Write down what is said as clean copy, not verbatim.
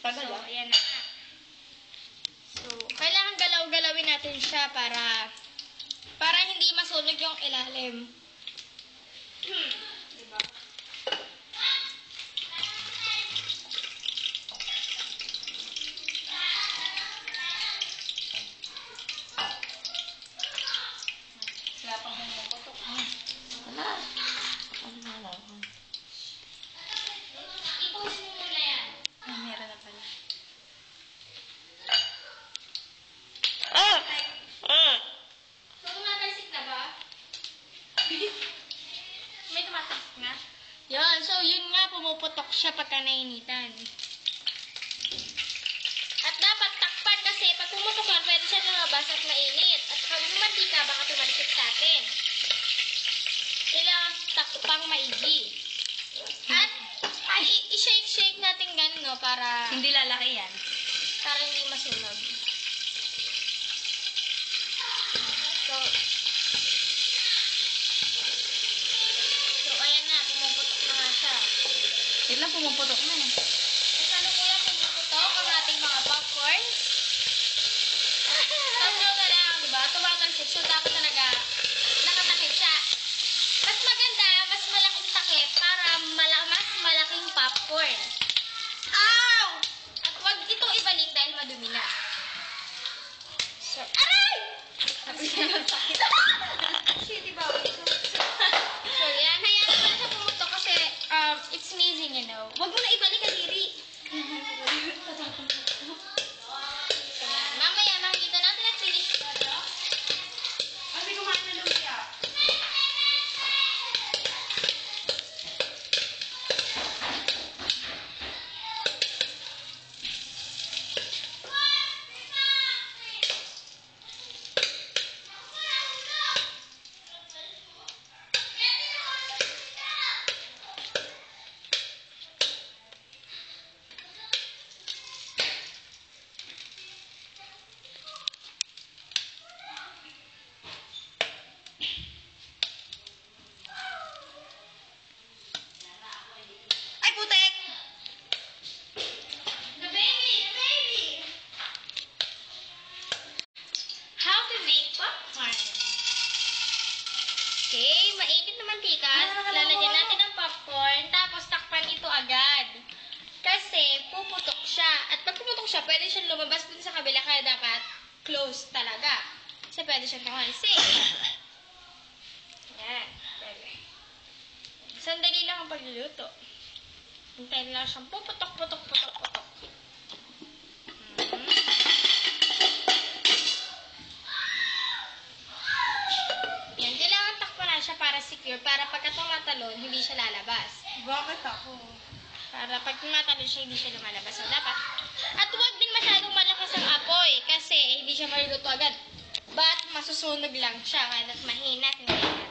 Tagal, So, ayan na. So, kailangan galaw-galawin natin siya para hindi masunog yung ilalim. Diba? Kaya pang pumuputok. Wala. Ano na lang. I-pause mo muna yan. Ah, meron na pala. So, tumatalsik na ba? May tumatalsik na? Yun. So, yun nga, pumuputok siya pagka nainitan. At dapat takpan kasi pag pumutok yan, pwede siya lumabas at mainit. At habang mantika, baka tumalisik sa atin. Kailangan takpang maigi. At i-shake-shake natin ganun, no, para Hindi lalaki yan. hindi masunog. So, ayan na, pumuputok na nga siya. Wait lang, pumuputok na eh. At ano kuya, pumuputok ang ating mga popcorn. Tatlo na lang, diba? Tumatalsik. So, dapat talaga nakatakip siya. Mas maganda, mas malaking takip para mas malaking popcorn. Ow! At huwag ito ibalik dahil madumi na. So, aray! Shitty ba? So, yan. Hayaan naman siya pumutok kasi it's amazing, you know. Huwag mo na ibalik ang diri. So, yan. Mamaya, makikita natin at finish product. Kasi kumain na lumiya. Ay, putek! The baby! How to make popcorn. Okay, mainit na mantika. Lalagyan natin ng popcorn, tapos takpan ito agad. Kasi puputok siya. At pag puputok siya, pwede siyang lumabas dun sa kabila, kaya dapat close talaga. Kasi pwede siyang tumalsik. Yan. Pwede. Sandali lang ang pagluluto. Hintayin lang siyang puputok. Yan, kailangan takpan na siya para secure, para pagka tumatalon, hindi siya lalabas. Bakit ako? Para pag tumatalon siya, hindi siya lumalabas. So, dapat. At huwag din masyadong malakas ang apoy kasi hindi siya maluluto agad. But masusunog lang siya, kaya mahina at hindi.